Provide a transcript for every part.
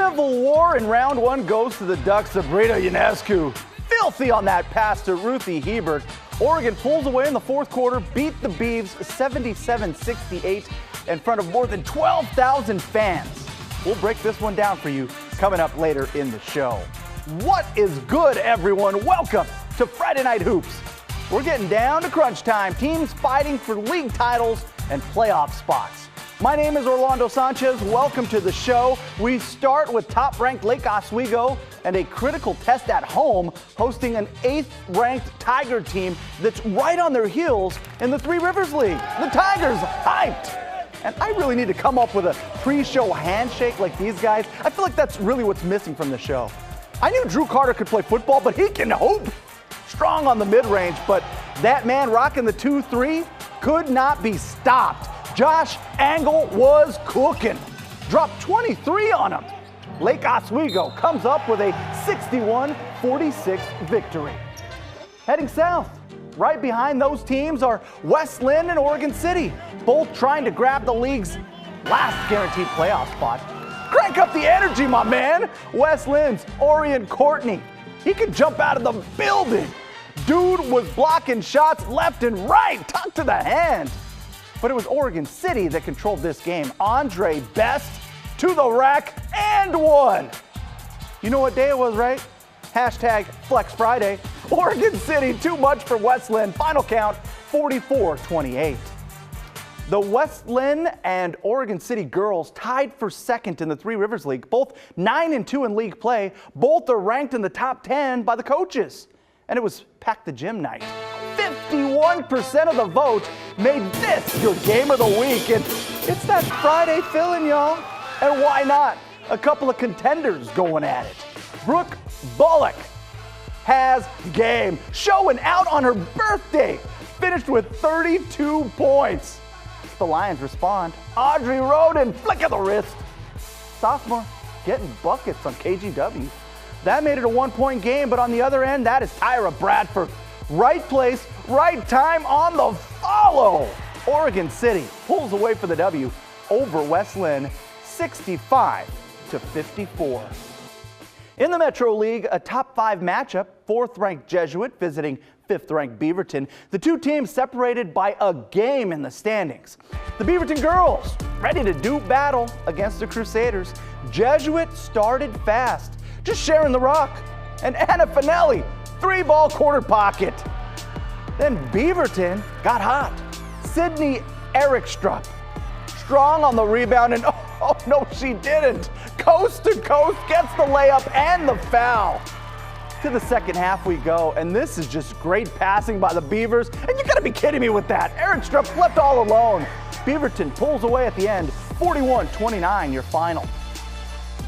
Civil War in round one goes to the Ducks. Sabrina Ionescu, filthy on that pass to Ruthie Hebert. Oregon pulls away in the fourth quarter, beat the Beavs 77-68 in front of more than 12,000 fans. We'll break this one down for you coming up later in the show. What is good, everyone? Welcome to Friday Night Hoops. We're getting down to crunch time. Teams fighting for league titles and playoff spots. My name is Orlando Sanchez. Welcome to the show. We start with top-ranked Lake Oswego and a critical test at home, hosting an 8th-ranked Tiger team that's right on their heels in the Three Rivers League. The Tigers hyped. And I really need to come up with a pre-show handshake like these guys. I feel like that's really what's missing from the show. I knew Drew Carter could play football, but he can hoop. Strong on the mid-range, but that man rocking the 2-3 could not be stopped. Josh Angle was cooking. Dropped 23 on him. Lake Oswego comes up with a 61-46 victory. Heading south, right behind those teams are West Linn and Oregon City, both trying to grab the league's last guaranteed playoff spot. Crank up the energy, my man. West Linn's Orion Courtney. He can jump out of the building. Dude was blocking shots left and right, tucked to the hand. But it was Oregon City that controlled this game. Andre Best to the rack and one. You know what day it was, right? Hashtag Flex Friday. Oregon City, too much for West Linn. Final count, 44-28. The West Linn and Oregon City girls tied for second in the Three Rivers League, both 9-2 in league play. Both are ranked in the top 10 by the coaches. And it was Pack the Gym night. 51% of the vote made this your game of the week. And it's that Friday feeling, y'all. And why not? A couple of contenders going at it. Brooke Bullock has game, showing out on her birthday. Finished with 32 points. The Lions respond. Audrey Roden, flick of the wrist. Sophomore getting buckets on KGW. That made it a one-point game, but on the other end, that is Tyra Bradford. Right place, right time on the follow. Oregon City pulls away for the W over West Linn, 65-54. In the Metro League, a top 5 matchup, 4th-ranked Jesuit visiting 5th-ranked Beaverton. The two teams separated by a game in the standings. The Beaverton girls ready to do battle against the Crusaders. Jesuit started fast, just sharing the rock. And Anna Finelli, 3-ball quarter pocket. Then Beaverton got hot. Sydney Erikstrup, strong on the rebound, and oh no, she didn't. Coast to coast, gets the layup and the foul. To the second half we go, and this is just great passing by the Beavers, and you gotta be kidding me with that. Erikstrup left all alone. Beaverton pulls away at the end, 41-29 your final.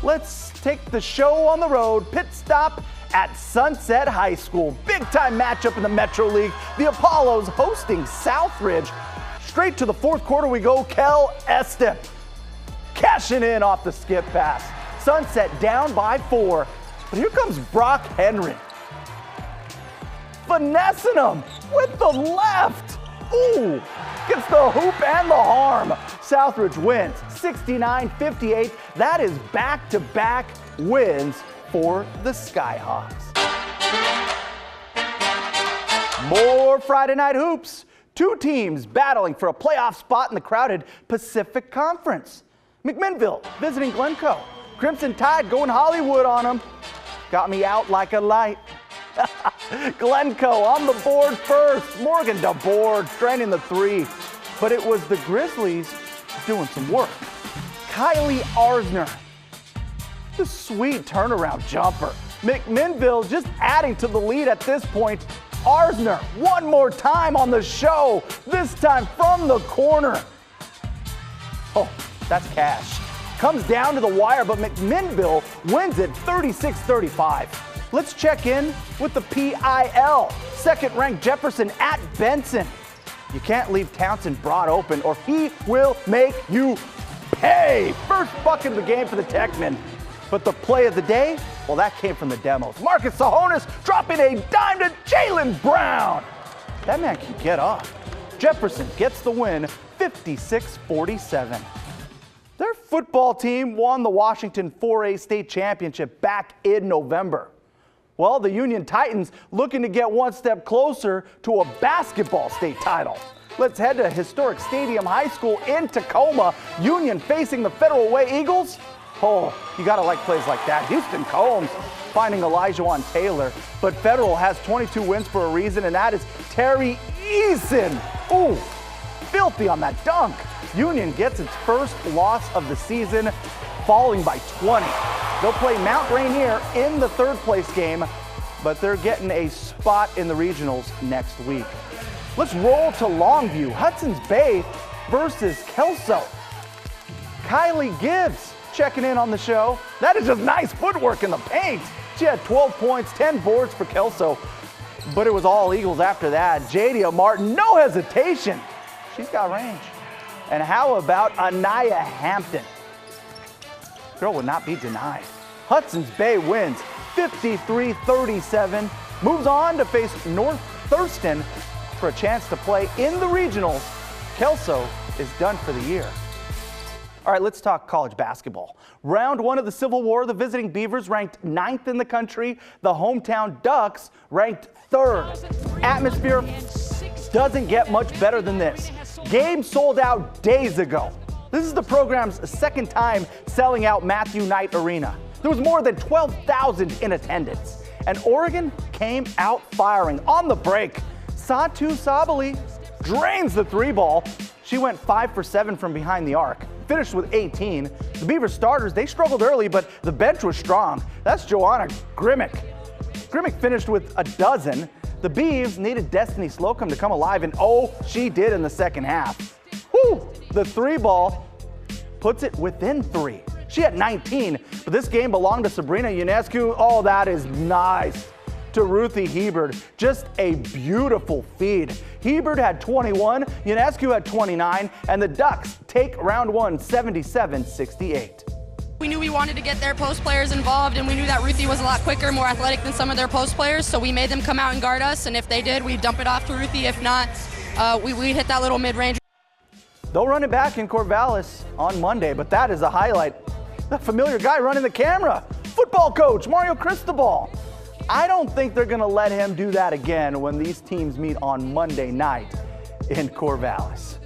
Let's take the show on the road. Pit stop at Sunset High School. Big time matchup in the Metro League. The Apollos hosting Southridge. Straight to the fourth quarter we go. Kel Estep cashing in off the skip pass. Sunset down by 4. But here comes Brock Henry. Finessing him with the left. Ooh, gets the hoop and the harm. Southridge wins 69-58. That is back-to-back wins for the Skyhawks. More Friday Night Hoops. Two teams battling for a playoff spot in the crowded Pacific Conference. McMinnville visiting Glencoe. Crimson Tide going Hollywood on them. Got me out like a light. Glencoe on the board first. Morgan DeBoard straining the 3. But it was the Grizzlies doing some work. Kylie Arsner, the sweet turnaround jumper. McMinnville just adding to the lead at this point. Arsner one more time on the show, this time from the corner. Oh, that's cash. Comes down to the wire, but McMinnville wins it 36-35. Let's check in with the PIL. Second-ranked Jefferson at Benson. You can't leave Townsend broad open or he will make you pay. First bucket of the game for the Techmen. But the play of the day, well, that came from the demos. Marcus Sahonis dropping a dime to Jaylen Brown. That man can get off. Jefferson gets the win, 56-47. They're football team won the Washington 4A state championship back in November. Well, the Union Titans looking to get one step closer to a basketball state title. Let's head to historic Stadium High School in Tacoma. Union facing the Federal Way Eagles. Oh, you gotta like plays like that. Houston Combs finding Elijah Taylor. But Federal has 22 wins for a reason, and that is Terry Eason. Ooh, filthy on that dunk. Union gets its first loss of the season, falling by 20. They'll play Mount Rainier in the third place game, but they're getting a spot in the regionals next week. Let's roll to Longview. Hudson's Bay versus Kelso. Kylie Gibbs checking in on the show. That is just nice footwork in the paint. She had 12 points, 10 boards for Kelso, but it was all Eagles after that. Jadia Martin, no hesitation. She's got range. And how about Anaya Hampton? Girl would not be denied. Hudson's Bay wins 53-37, moves on to face North Thurston for a chance to play in the regionals. Kelso is done for the year. All right, let's talk college basketball. Round one of the Civil War, the visiting Beavers ranked 9th in the country. The hometown Ducks ranked 3rd. Atmosphere doesn't get much better than this. Game sold out days ago. This is the program's second time selling out Matthew Knight Arena. There was more than 12,000 in attendance. And Oregon came out firing on the break. Satu Sabali drains the three ball. She went 5 for 7 from behind the arc. Finished with 18. The Beaver starters, they struggled early, but the bench was strong. That's Joanna Grimmick. Grimmick finished with a dozen. The Beavs needed Destiny Slocum to come alive, and oh, she did in the second half. Whew! The three ball puts it within 3. She had 19, but this game belonged to Sabrina Ionescu. Oh, that is nice. To Ruthie Hebert, just a beautiful feed. Hebert had 21, Ionescu had 29, and the Ducks take round one 77-68. We knew we wanted to get their post players involved, and we knew that Ruthie was a lot quicker, more athletic than some of their post players, so we made them come out and guard us, and if they did, we'd dump it off to Ruthie. If not, we'd hit that little mid-range. They'll run it back in Corvallis on Monday, but that is a highlight. The familiar guy running the camera, football coach Mario Cristobal. I don't think they're going to let him do that again when these teams meet on Monday night in Corvallis.